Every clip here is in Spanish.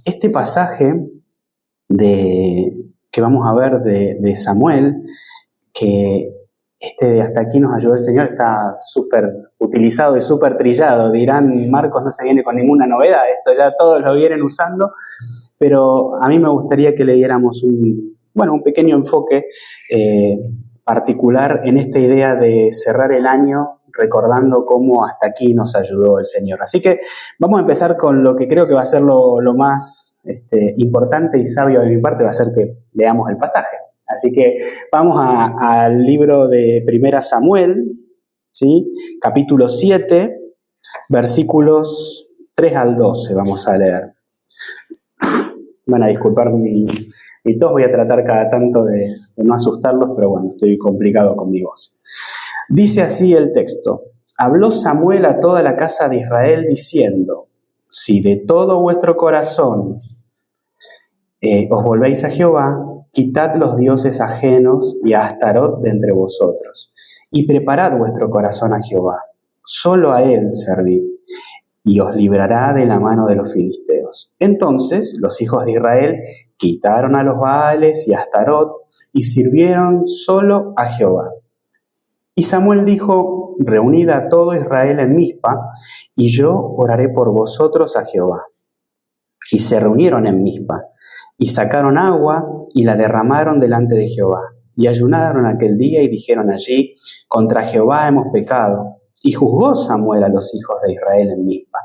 este pasaje que vamos a ver de Samuel, que hasta aquí nos ayudó el Señor, está súper utilizado y súper trillado. Dirán, Marcos no se viene con ninguna novedad, esto ya todos lo vienen usando, pero a mí me gustaría que le diéramos un pequeño enfoque particular en esta idea de cerrar el año recordando cómo hasta aquí nos ayudó el Señor. Así que vamos a empezar con lo que creo que va a ser lo más importante y sabio de mi parte, va a ser que leamos el pasaje. Así que vamos al libro de 1 Samuel, ¿sí? Capítulo 7, versículos 3 al 12, vamos a leer. Van a disculpar mi tos, voy a tratar cada tanto de no asustarlos, pero bueno, estoy complicado con mi voz. Dice así el texto: Habló Samuel a toda la casa de Israel diciendo: Si de todo vuestro corazón os volvéis a Jehová, quitad los dioses ajenos y a Astarot de entre vosotros, y preparad vuestro corazón a Jehová. Solo a él servid, y os librará de la mano de los filisteos. Entonces los hijos de Israel quitaron a los Baales y a Astarot, y sirvieron solo a Jehová. Y Samuel dijo: Reunid a todo Israel en Mizpa, y yo oraré por vosotros a Jehová. Y se reunieron en Mizpa, y sacaron agua, y la derramaron delante de Jehová. Y ayunaron aquel día, y dijeron allí: Contra Jehová hemos pecado. Y juzgó Samuel a los hijos de Israel en Mizpa.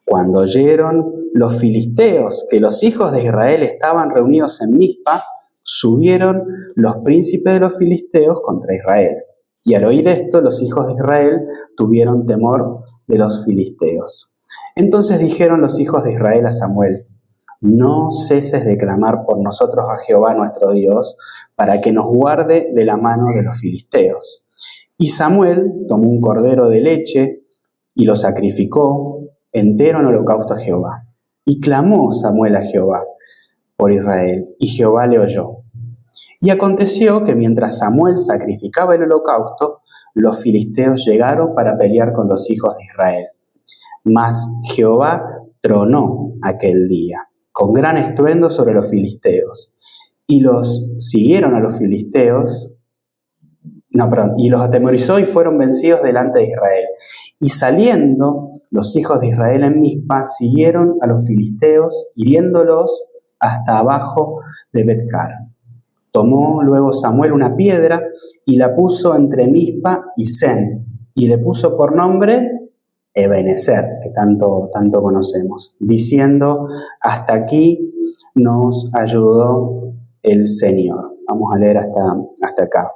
Cuando oyeron los filisteos que los hijos de Israel estaban reunidos en Mizpa, subieron los príncipes de los filisteos contra Israel. Y al oír esto, los hijos de Israel tuvieron temor de los filisteos. Entonces dijeron los hijos de Israel a Samuel: No ceses de clamar por nosotros a Jehová nuestro Dios, para que nos guarde de la mano de los filisteos. Y Samuel tomó un cordero de leche y lo sacrificó entero en holocausto a Jehová. Y clamó Samuel a Jehová por Israel, y Jehová le oyó. Y aconteció que mientras Samuel sacrificaba el holocausto, los filisteos llegaron para pelear con los hijos de Israel. Mas Jehová tronó aquel día con gran estruendo sobre los filisteos, y los siguieron a los filisteos, y los atemorizó y fueron vencidos delante de Israel. Y saliendo los hijos de Israel en Mizpa, siguieron a los filisteos, hiriéndolos hasta abajo de Bet-car. Tomó luego Samuel una piedra y la puso entre Mizpa y Sen, y le puso por nombre Ebenezer, que tanto conocemos, diciendo: Hasta aquí nos ayudó el Señor. Vamos a leer hasta acá.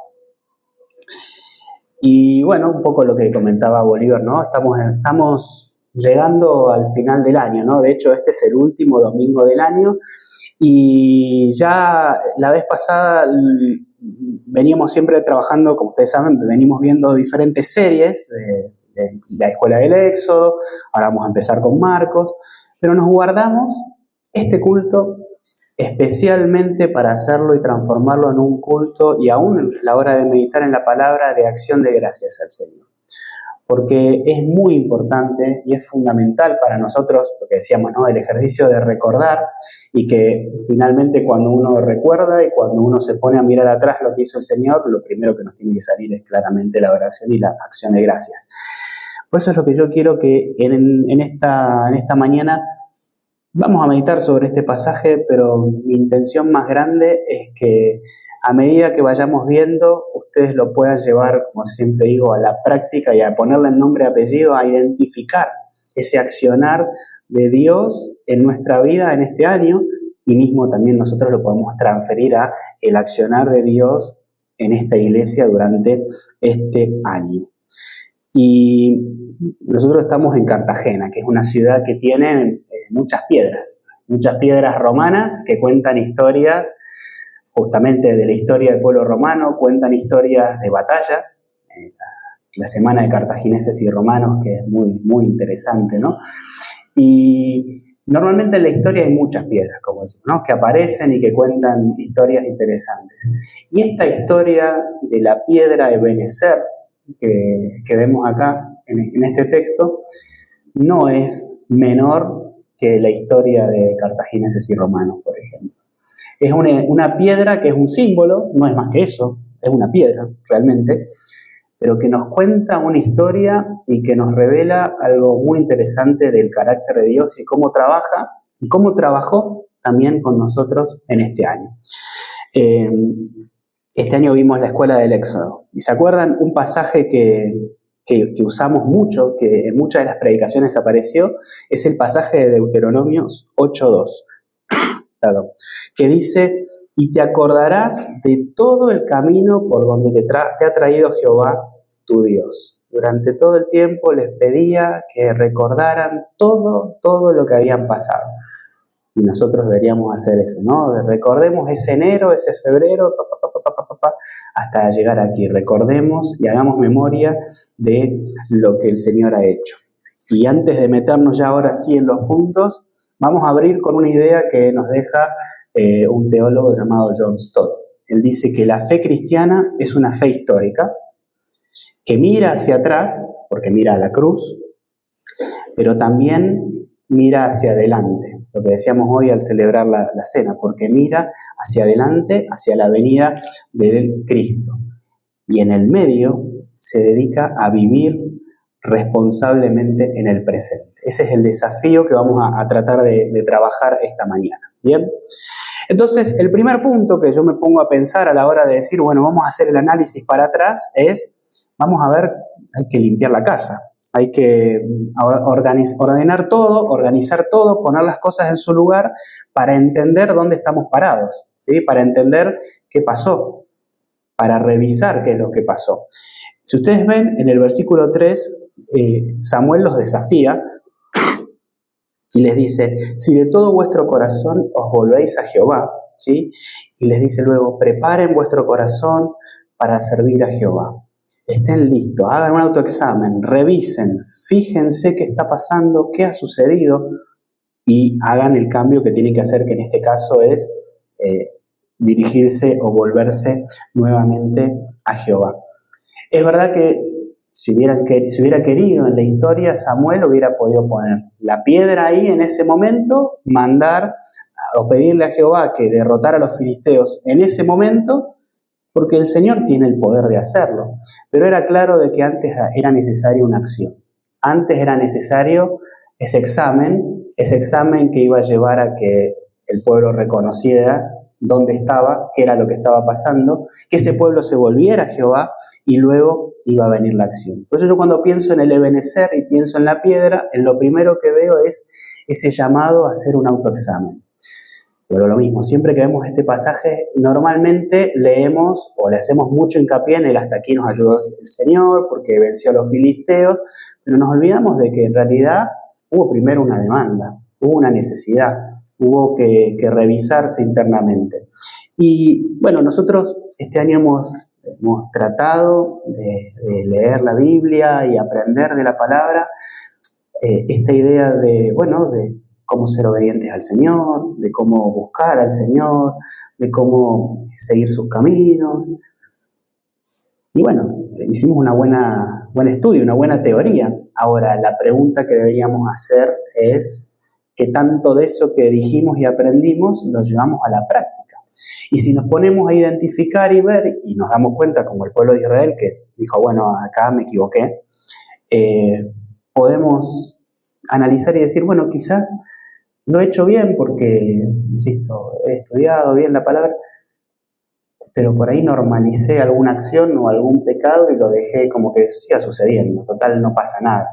Y bueno, un poco lo que comentaba Bolívar, ¿no? Estamos llegando al final del año, ¿no? De hecho, este es el último domingo del año, y ya la vez pasada veníamos siempre trabajando, como ustedes saben, venimos viendo diferentes series de la Escuela del Éxodo. Ahora vamos a empezar con Marcos, pero nos guardamos este culto especialmente para hacerlo y transformarlo en un culto, y aún la hora de meditar en la palabra, de acción de gracias al Señor. Porque es muy importante y es fundamental para nosotros, porque decíamos, ¿no?, el ejercicio de recordar, y que finalmente cuando uno recuerda y cuando uno se pone a mirar atrás lo que hizo el Señor, lo primero que nos tiene que salir es claramente la adoración y la acción de gracias. Por eso es lo que yo quiero que en esta mañana vamos a meditar sobre este pasaje, pero mi intención más grande es que a medida que vayamos viendo, ustedes lo puedan llevar, como siempre digo, a la práctica y a ponerle el nombre y apellido, a identificar ese accionar de Dios en nuestra vida en este año, y mismo también nosotros lo podemos transferir a el accionar de Dios en esta iglesia durante este año. Y nosotros estamos en Cartagena, que es una ciudad que tiene muchas piedras romanas que cuentan historias justamente de la historia del pueblo romano, cuentan historias de batallas, la semana de cartagineses y romanos, que es muy, muy interesante, ¿no? Y normalmente en la historia hay muchas piedras, como decimos, ¿no?, que aparecen y que cuentan historias interesantes. Y esta historia de la piedra Ebenezer que vemos acá en este texto no es menor que la historia de cartagineses y romanos, por ejemplo. Es una piedra que es un símbolo, no es más que eso, es una piedra realmente, pero que nos cuenta una historia y que nos revela algo muy interesante del carácter de Dios y cómo trabaja y cómo trabajó también con nosotros en este año. Este año vimos la escuela del Éxodo. ¿Y se acuerdan? Un pasaje que usamos mucho, que en muchas de las predicaciones apareció, es el pasaje de Deuteronomios 8:2, que dice: y te acordarás de todo el camino por donde te ha traído Jehová tu Dios. Durante todo el tiempo les pedía que recordaran todo lo que habían pasado. Y nosotros deberíamos hacer eso, ¿no? Recordemos ese enero, ese febrero, hasta llegar aquí. Recordemos y hagamos memoria de lo que el Señor ha hecho. Y antes de meternos ya ahora sí en los puntos, vamos a abrir con una idea que nos deja un teólogo llamado John Stott. Él dice que la fe cristiana es una fe histórica, que mira hacia atrás, porque mira a la cruz, pero también mira hacia adelante, lo que decíamos hoy al celebrar la cena, porque mira hacia adelante, hacia la venida del Cristo. Y en el medio se dedica a vivir responsablemente en el presente. Ese es el desafío que vamos a tratar de trabajar esta mañana. ¿Bien? Entonces, el primer punto que yo me pongo a pensar a la hora de decir, bueno, vamos a hacer el análisis para atrás, es, vamos a ver, hay que limpiar la casa. Hay que ordenar todo, organizar todo, poner las cosas en su lugar para entender dónde estamos parados, ¿sí? Para entender qué pasó, para revisar qué es lo que pasó. Si ustedes ven, en el versículo 3, Samuel los desafía y les dice: si de todo vuestro corazón os volvéis a Jehová, ¿sí? Y les dice luego: preparen vuestro corazón para servir a Jehová. Estén listos, hagan un autoexamen, revisen, fíjense qué está pasando, qué ha sucedido y hagan el cambio que tienen que hacer, que en este caso es dirigirse o volverse nuevamente a Jehová. Es verdad que si hubiera querido en la historia, Samuel hubiera podido poner la piedra ahí en ese momento, mandar o pedirle a Jehová que derrotara a los filisteos en ese momento, porque el Señor tiene el poder de hacerlo. Pero era claro de que antes era necesaria una acción. Antes era necesario ese examen que iba a llevar a que el pueblo reconociera dónde estaba, qué era lo que estaba pasando, que ese pueblo se volviera a Jehová y luego iba a venir la acción. Por eso yo cuando pienso en el Ebenezer y pienso en la piedra, en lo primero que veo es ese llamado a hacer un autoexamen. Pero lo mismo, siempre que vemos este pasaje, normalmente leemos o le hacemos mucho hincapié en el hasta aquí nos ayudó el Señor porque venció a los filisteos, pero nos olvidamos de que en realidad hubo primero una demanda, hubo una necesidad, hubo que revisarse internamente. Y bueno, nosotros este año hemos tratado de leer la Biblia y aprender de la palabra, esta idea de cómo ser obedientes al Señor, de cómo buscar al Señor, de cómo seguir sus caminos. Y bueno, hicimos buen estudio, una buena teoría. Ahora, la pregunta que deberíamos hacer es ¿qué tanto de eso que dijimos y aprendimos lo llevamos a la práctica? Y si nos ponemos a identificar y ver, y nos damos cuenta como el pueblo de Israel, que dijo, bueno, acá me equivoqué, podemos analizar y decir, bueno, quizás lo he hecho bien porque, insisto, he estudiado bien la palabra, pero por ahí normalicé alguna acción o algún pecado y lo dejé como que siga sucediendo, total no pasa nada.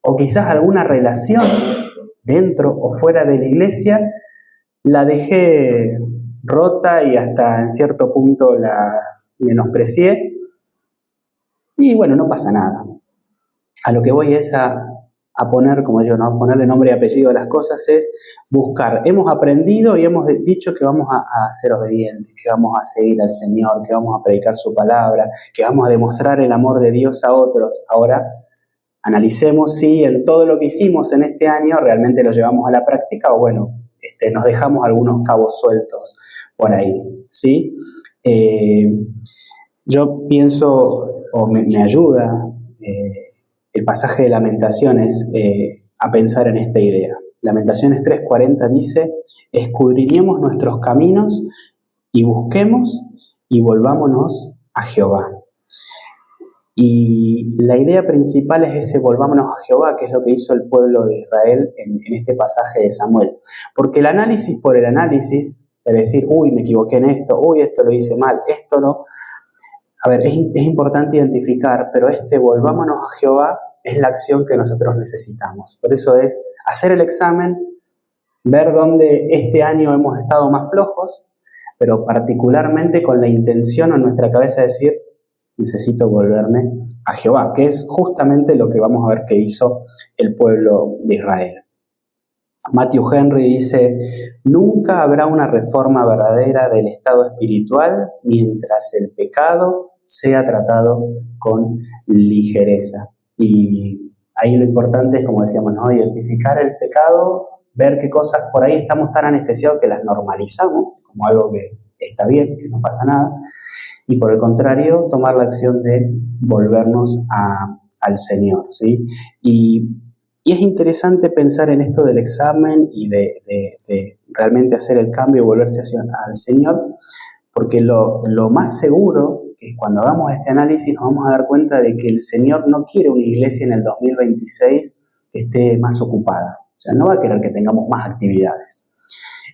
O quizás alguna relación dentro o fuera de la iglesia la dejé rota y hasta en cierto punto la menosprecié y bueno, no pasa nada. A lo que voy es a poner, como yo, ¿no? Ponerle nombre y apellido a las cosas es buscar. Hemos aprendido y hemos dicho que vamos a ser obedientes, que vamos a seguir al Señor, que vamos a predicar su palabra, que vamos a demostrar el amor de Dios a otros. Ahora, analicemos si en todo lo que hicimos en este año realmente lo llevamos a la práctica o bueno, nos dejamos algunos cabos sueltos por ahí, ¿sí? Yo pienso, o me ayuda, el pasaje de Lamentaciones, a pensar en esta idea. Lamentaciones 3:40 dice: escudriñemos nuestros caminos y busquemos y volvámonos a Jehová. Y la idea principal es ese volvámonos a Jehová, que es lo que hizo el pueblo de Israel en este pasaje de Samuel. Porque el análisis por el análisis, es decir, uy, me equivoqué en esto, uy, esto lo hice mal, esto no. A ver, es importante identificar, pero este volvámonos a Jehová es la acción que nosotros necesitamos. Por eso es hacer el examen, ver dónde este año hemos estado más flojos, pero particularmente con la intención en nuestra cabeza de decir, necesito volverme a Jehová, que es justamente lo que vamos a ver que hizo el pueblo de Israel. Matthew Henry dice: nunca habrá una reforma verdadera del estado espiritual mientras el pecado sea tratado con ligereza. Y ahí lo importante es, como decíamos, ¿no?, identificar el pecado, ver qué cosas por ahí estamos tan anestesiados que las normalizamos como algo que está bien, que no pasa nada, y por el contrario, tomar la acción de volvernos al Señor, ¿sí? Y es interesante pensar en esto del examen y de realmente hacer el cambio y volverse al Señor, porque lo más seguro que cuando hagamos este análisis nos vamos a dar cuenta de que el Señor no quiere una iglesia en el 2026 que esté más ocupada. O sea, no va a querer que tengamos más actividades.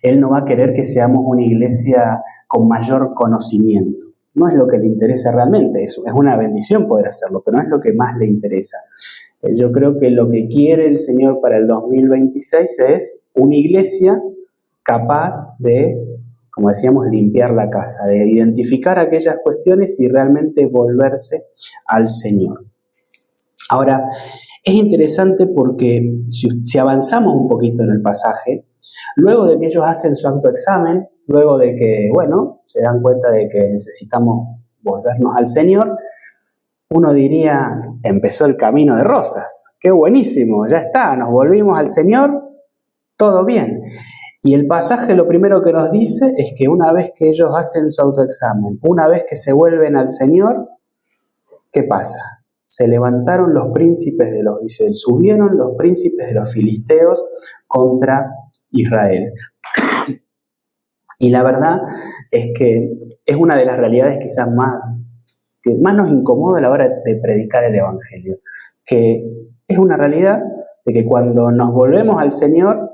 Él no va a querer que seamos una iglesia con mayor conocimiento. No es lo que le interesa realmente, es una bendición poder hacerlo, pero no es lo que más le interesa. Yo creo que lo que quiere el Señor para el 2026 es una iglesia capaz de, como decíamos, limpiar la casa, de identificar aquellas cuestiones y realmente volverse al Señor. Ahora, es interesante porque si avanzamos un poquito en el pasaje, luego de que ellos hacen su autoexamen, luego de que, bueno, se dan cuenta de que necesitamos volvernos al Señor, uno diría, empezó el camino de rosas. ¡Qué buenísimo! Ya está, nos volvimos al Señor, todo bien. Y el pasaje lo primero que nos dice es que una vez que ellos hacen su autoexamen, una vez que se vuelven al Señor, ¿qué pasa? Se levantaron los príncipes subieron los príncipes de los filisteos contra Israel. Y la verdad es que es una de las realidades quizás que más nos incomoda a la hora de predicar el Evangelio, que es una realidad de que cuando nos volvemos al Señor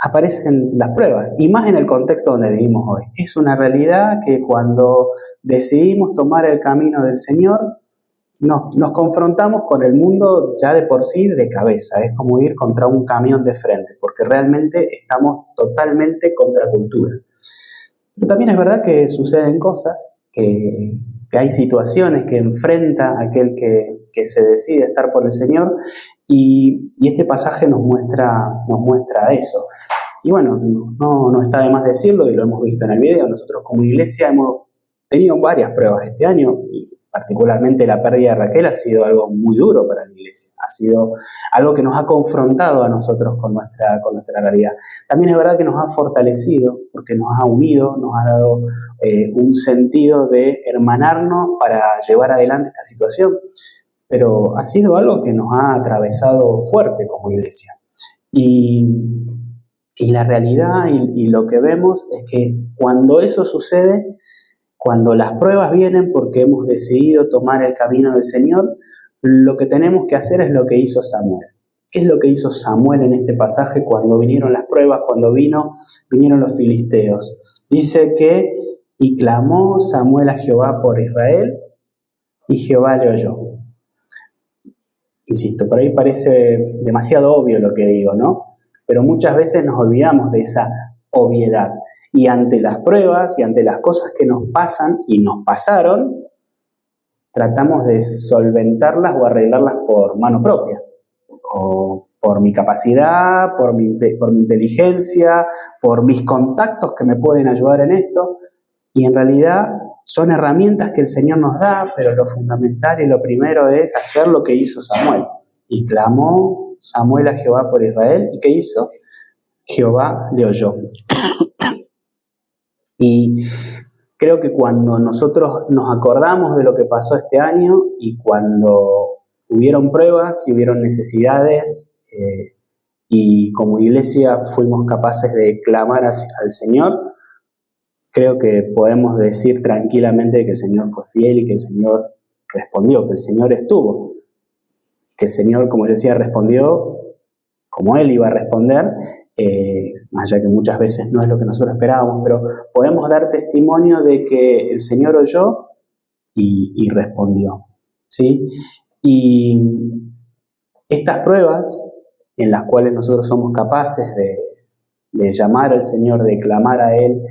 aparecen las pruebas, y más en el contexto donde vivimos hoy. Es una realidad que cuando decidimos tomar el camino del Señor, nos confrontamos con el mundo ya de por sí de cabeza. Es como ir contra un camión de frente, porque realmente estamos totalmente contra cultura. Pero también es verdad que suceden cosas, que hay situaciones que enfrenta aquel que se decide estar por el Señor, y este pasaje nos muestra eso. Y bueno, no está de más decirlo, y lo hemos visto en el video. Nosotros como iglesia hemos tenido varias pruebas este año, y particularmente la pérdida de Raquel ha sido algo muy duro para la iglesia. Ha sido algo que nos ha confrontado a nosotros con nuestra realidad. También es verdad que nos ha fortalecido, porque nos ha unido, nos ha dado un sentido de hermanarnos para llevar adelante esta situación. Pero ha sido algo que nos ha atravesado fuerte como iglesia. Y la realidad y lo que vemos es que cuando eso sucede, cuando las pruebas vienen porque hemos decidido tomar el camino del Señor, lo que tenemos que hacer es lo que hizo Samuel. ¿Qué es lo que hizo Samuel en este pasaje cuando vinieron las pruebas, cuando vinieron los filisteos? Dice que, y clamó Samuel a Jehová por Israel, y Jehová le oyó. Insisto, por ahí parece demasiado obvio lo que digo, ¿no? Pero muchas veces nos olvidamos de esa obviedad. Y ante las pruebas y ante las cosas que nos pasan y nos pasaron, tratamos de solventarlas o arreglarlas por mano propia, o por mi capacidad, por mi inteligencia, por mis contactos que me pueden ayudar en esto. Y en realidad son herramientas que el Señor nos da, pero lo fundamental y lo primero es hacer lo que hizo Samuel. Y clamó Samuel a Jehová por Israel. ¿Y qué hizo? Jehová le oyó. Y creo que cuando nosotros nos acordamos de lo que pasó este año y cuando hubieron pruebas y hubieron necesidades y como iglesia fuimos capaces de clamar al Señor, creo que podemos decir tranquilamente que el Señor fue fiel y que el Señor respondió, que el Señor estuvo, que el Señor, como yo decía, respondió como Él iba a responder, más allá que muchas veces no es lo que nosotros esperábamos, pero podemos dar testimonio de que el Señor oyó y respondió, ¿sí? Y estas pruebas en las cuales nosotros somos capaces de llamar al Señor, de clamar a Él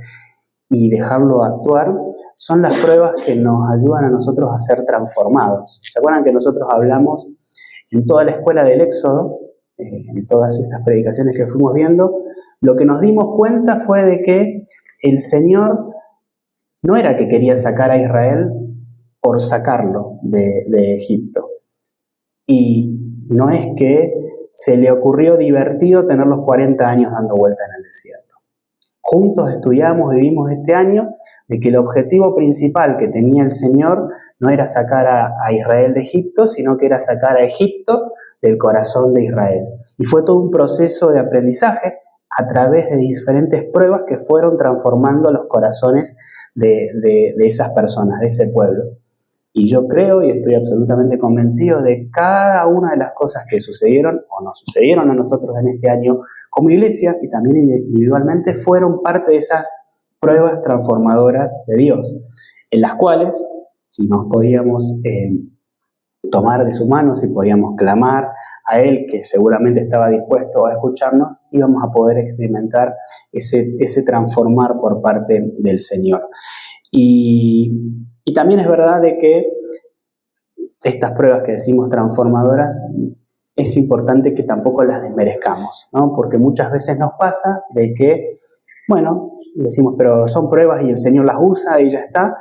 y dejarlo actuar, son las pruebas que nos ayudan a nosotros a ser transformados. ¿Se acuerdan que nosotros hablamos en toda la escuela del Éxodo, en todas estas predicaciones que fuimos viendo? Lo que nos dimos cuenta fue de que el Señor no era que quería sacar a Israel por sacarlo de Egipto. Y no es que se le ocurrió divertido tener los 40 años dando vuelta en el desierto. Juntos estudiamos y vimos este año de que el objetivo principal que tenía el Señor no era sacar a Israel de Egipto, sino que era sacar a Egipto del corazón de Israel. Y fue todo un proceso de aprendizaje a través de diferentes pruebas que fueron transformando los corazones de esas personas, de ese pueblo. Y yo creo y estoy absolutamente convencido de cada una de las cosas que sucedieron o nos sucedieron a nosotros en este año como iglesia y también individualmente fueron parte de esas pruebas transformadoras de Dios, en las cuales, si nos podíamos tomar de su mano, si podíamos clamar a Él, que seguramente estaba dispuesto a escucharnos, íbamos a poder experimentar ese transformar por parte del Señor. Y también es verdad de que estas pruebas que decimos transformadoras, es importante que tampoco las desmerezcamos, ¿no? Porque muchas veces nos pasa de que, bueno, decimos, pero son pruebas y el Señor las usa y ya está,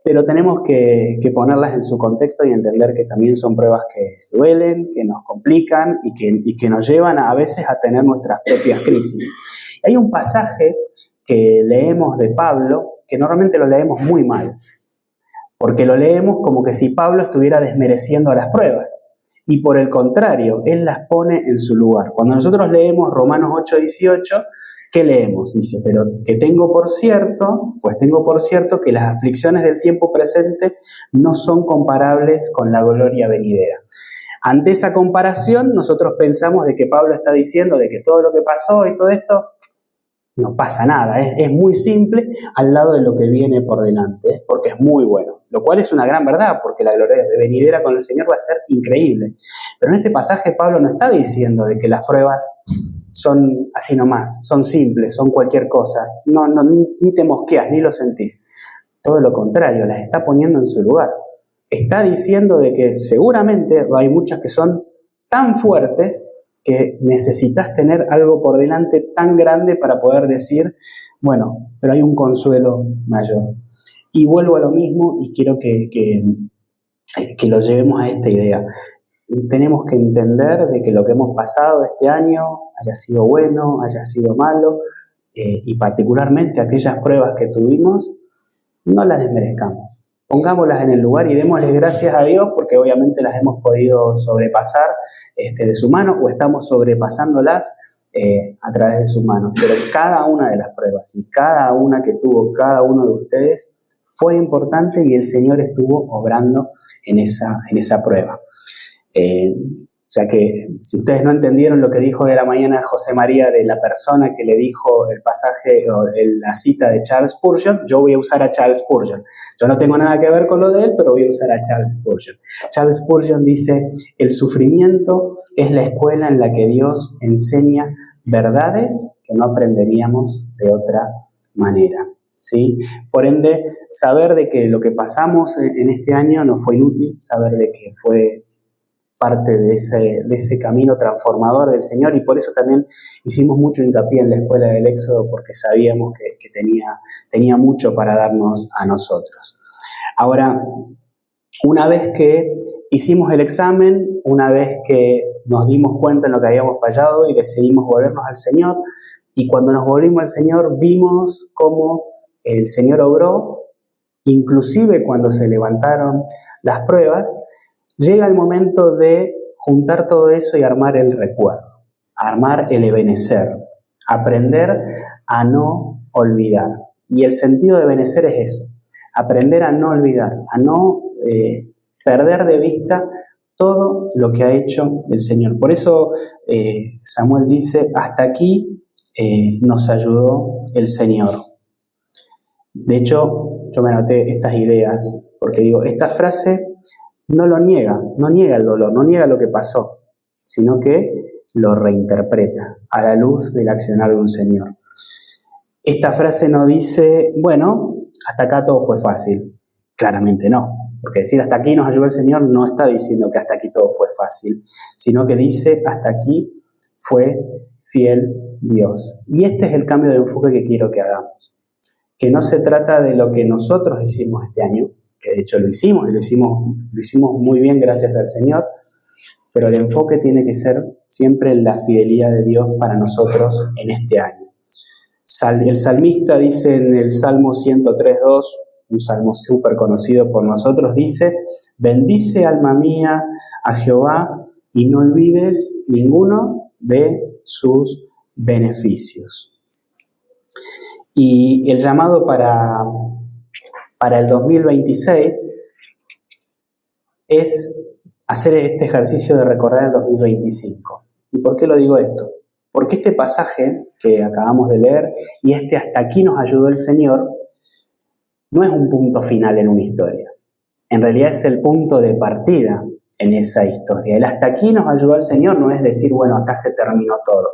pero tenemos que ponerlas en su contexto y entender que también son pruebas que duelen, que nos complican y que nos llevan a veces a tener nuestras propias crisis. Hay un pasaje que leemos de Pablo, que normalmente lo leemos muy mal, porque lo leemos como que si Pablo estuviera desmereciendo a las pruebas. Y por el contrario, él las pone en su lugar. Cuando nosotros leemos Romanos 8:18, ¿qué leemos? Dice, pero que tengo por cierto que las aflicciones del tiempo presente no son comparables con la gloria venidera. Ante esa comparación, nosotros pensamos de que Pablo está diciendo de que todo lo que pasó y todo esto, no pasa nada, es muy simple al lado de lo que viene por delante, porque es muy bueno, lo cual es una gran verdad, porque la gloria venidera con el Señor va a ser increíble. Pero en este pasaje Pablo no está diciendo de que las pruebas son así nomás, son simples, son cualquier cosa, no, ni te mosqueas, ni lo sentís. Todo lo contrario, las está poniendo en su lugar. Está diciendo de que seguramente hay muchas que son tan fuertes que necesitas tener algo por delante tan grande para poder decir, bueno, pero hay un consuelo mayor. Y vuelvo a lo mismo y quiero que lo llevemos a esta idea. Tenemos que entender de que lo que hemos pasado este año, haya sido bueno, haya sido malo, y particularmente aquellas pruebas que tuvimos, no las desmerezcamos. Pongámoslas en el lugar y démosle gracias a Dios porque obviamente las hemos podido sobrepasar de su mano o estamos sobrepasándolas a través de su mano. Pero cada una de las pruebas y cada una que tuvo cada uno de ustedes fue importante y el Señor estuvo obrando en esa prueba. O sea que si ustedes no entendieron lo que dijo de la mañana José María de la persona que le dijo el pasaje o la cita de Charles Spurgeon, yo voy a usar a Charles Spurgeon. Yo no tengo nada que ver con lo de él, pero voy a usar a Charles Spurgeon. Charles Spurgeon dice, el sufrimiento es la escuela en la que Dios enseña verdades que no aprenderíamos de otra manera. ¿Sí? Por ende, saber de que lo que pasamos en este año no fue inútil, saber de que fue parte de ese camino transformador del Señor y por eso también hicimos mucho hincapié en la escuela del Éxodo porque sabíamos que tenía mucho para darnos a nosotros. Ahora, una vez que hicimos el examen, una vez que nos dimos cuenta en lo que habíamos fallado y decidimos volvernos al Señor, y cuando nos volvimos al Señor vimos cómo el Señor obró, inclusive cuando se levantaron las pruebas, llega el momento de juntar todo eso y armar el recuerdo, armar el ebenecer, aprender a no olvidar. Y el sentido de ebenecer es eso, aprender a no olvidar, a no perder de vista todo lo que ha hecho el Señor. Por eso Samuel dice, hasta aquí nos ayudó el Señor. De hecho, yo me anoté estas ideas, porque digo, esta frase no lo niega, no niega el dolor, no niega lo que pasó, sino que lo reinterpreta a la luz del accionar de un Señor. Esta frase no dice, bueno, hasta acá todo fue fácil. Claramente no, porque decir hasta aquí nos ayudó el Señor no está diciendo que hasta aquí todo fue fácil, sino que dice hasta aquí fue fiel Dios. Y este es el cambio de enfoque que quiero que hagamos. Que no se trata de lo que nosotros hicimos este año, que de hecho lo hicimos muy bien gracias al Señor, pero el enfoque tiene que ser siempre la fidelidad de Dios para nosotros en este año. El salmista dice en el Salmo 103:2, un salmo súper conocido por nosotros, dice, bendice alma mía a Jehová y no olvides ninguno de sus beneficios. Y el llamado para el 2026 es hacer este ejercicio de recordar el 2025. ¿Y por qué lo digo esto? Porque este pasaje que acabamos de leer y hasta aquí nos ayudó el Señor, no es un punto final en una historia. En realidad es el punto de partida en esa historia. El hasta aquí nos ayudó el Señor no es decir, bueno, acá se terminó todo.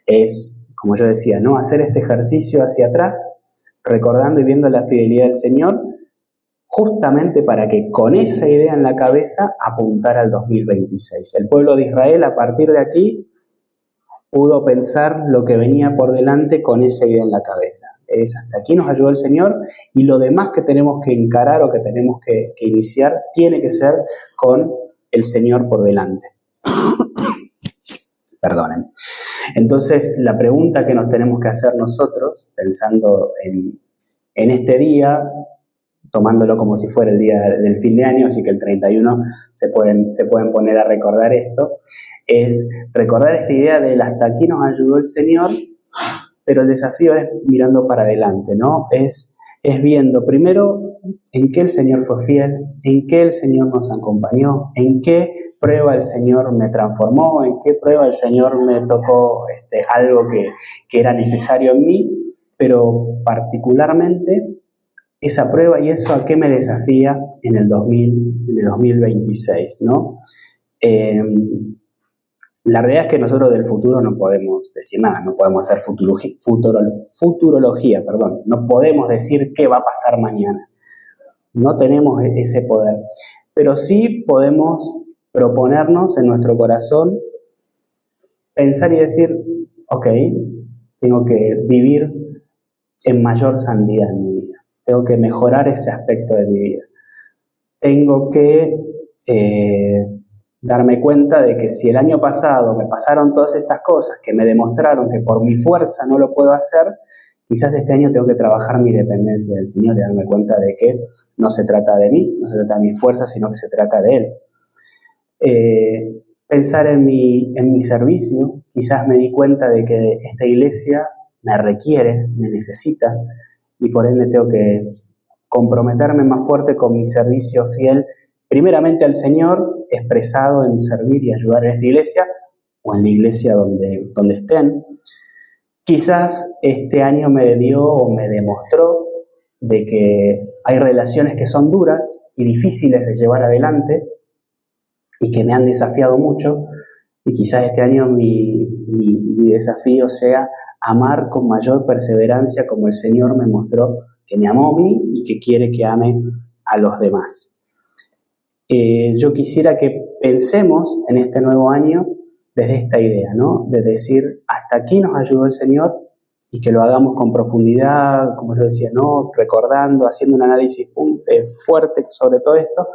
Es, como yo decía, ¿no? Hacer este ejercicio hacia atrás, recordando y viendo la fidelidad del Señor, justamente para que con esa idea en la cabeza apuntar al 2026. El pueblo de Israel, a partir de aquí, pudo pensar lo que venía por delante con esa idea en la cabeza. Es hasta aquí nos ayudó el Señor y lo demás que tenemos que encarar o que tenemos que iniciar tiene que ser con el Señor por delante. Perdonen. Entonces, la pregunta que nos tenemos que hacer nosotros, pensando en este día, tomándolo como si fuera el día del fin de año, así que el 31 se pueden poner a recordar esto, es recordar esta idea de hasta aquí nos ayudó el Señor, pero el desafío es mirando para adelante, ¿no? Es viendo primero en qué el Señor fue fiel, en qué el Señor nos acompañó, en qué prueba el Señor me transformó, en qué prueba el Señor me tocó algo que era necesario en mí, pero particularmente esa prueba y eso a qué me desafía en el 2026, ¿no? La realidad es que nosotros del futuro no podemos decir nada, no podemos hacer futurología, no podemos decir qué va a pasar mañana. No tenemos ese poder, pero sí podemos proponernos en nuestro corazón, pensar y decir, ok, tengo que vivir en mayor santidad en mi vida, tengo que mejorar ese aspecto de mi vida, tengo que darme cuenta de que si el año pasado me pasaron todas estas cosas que me demostraron que por mi fuerza no lo puedo hacer, quizás este año tengo que trabajar mi dependencia del Señor y darme cuenta de que no se trata de mí, no se trata de mi fuerza, sino que se trata de Él. Pensar en mi servicio, quizás me di cuenta de que esta iglesia me requiere, me necesita, y por ende tengo que comprometerme más fuerte con mi servicio fiel, primeramente al Señor, expresado en servir y ayudar en esta iglesia, o en la iglesia donde estén. Quizás este año me dio o me demostró de que hay relaciones que son duras y difíciles de llevar adelante, y que me han desafiado mucho, y quizás este año mi desafío sea amar con mayor perseverancia como el Señor me mostró que me amó a mí y que quiere que ame a los demás. Yo quisiera que pensemos en este nuevo año desde esta idea, ¿no? De decir, hasta aquí nos ayudó el Señor y que lo hagamos con profundidad, como yo decía, ¿no? Recordando, haciendo un análisis fuerte sobre todo esto,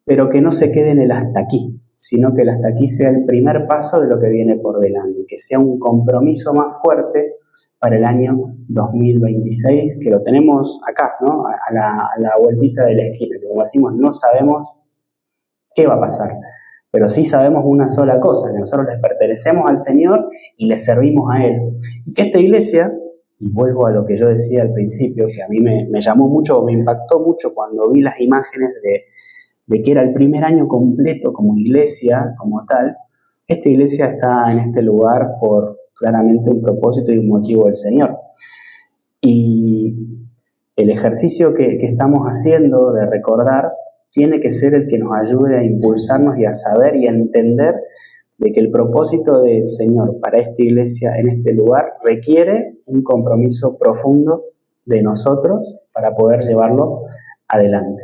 pero que no se quede en el hasta aquí, sino que el hasta aquí sea el primer paso de lo que viene por delante, que sea un compromiso más fuerte para el año 2026, que lo tenemos acá, ¿no? A la vueltita de la esquina, que como decimos, no sabemos qué va a pasar, pero sí sabemos una sola cosa, que nosotros les pertenecemos al Señor y les servimos a Él. Y que esta iglesia, y vuelvo a lo que yo decía al principio, que a mí me llamó mucho, me impactó mucho cuando vi las imágenes de que era el primer año completo como iglesia, como tal. Esta iglesia está en este lugar por claramente un propósito y un motivo del Señor. Y el ejercicio que estamos haciendo de recordar tiene que ser el que nos ayude a impulsarnos y a saber y a entender de que el propósito del Señor para esta iglesia en este lugar requiere un compromiso profundo de nosotros para poder llevarlo adelante.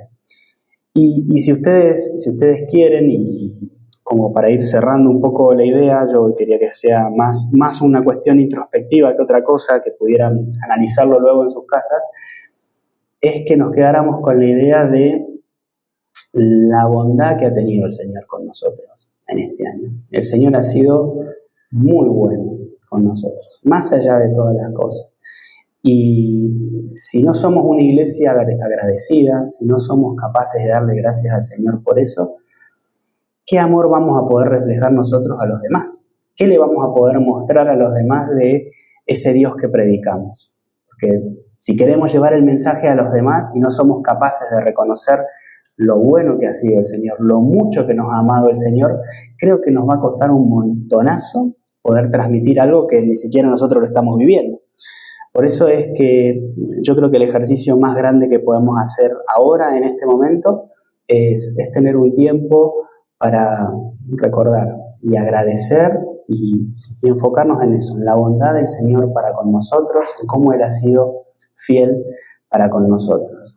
Y si ustedes quieren, y como para ir cerrando un poco la idea, yo quería que sea más una cuestión introspectiva que otra cosa, que pudieran analizarlo luego en sus casas, es que nos quedáramos con la idea de la bondad que ha tenido el Señor con nosotros en este año. El Señor ha sido muy bueno con nosotros, más allá de todas las cosas. Y si no somos una iglesia agradecida, si no somos capaces de darle gracias al Señor por eso, ¿qué amor vamos a poder reflejar nosotros a los demás? ¿Qué le vamos a poder mostrar a los demás de ese Dios que predicamos? Porque si queremos llevar el mensaje a los demás y no somos capaces de reconocer lo bueno que ha sido el Señor, lo mucho que nos ha amado el Señor, creo que nos va a costar un montonazo poder transmitir algo que ni siquiera nosotros lo estamos viviendo. Por eso es que yo creo que el ejercicio más grande que podemos hacer ahora, en este momento, es tener un tiempo para recordar y agradecer y enfocarnos en eso, en la bondad del Señor para con nosotros, en cómo Él ha sido fiel para con nosotros.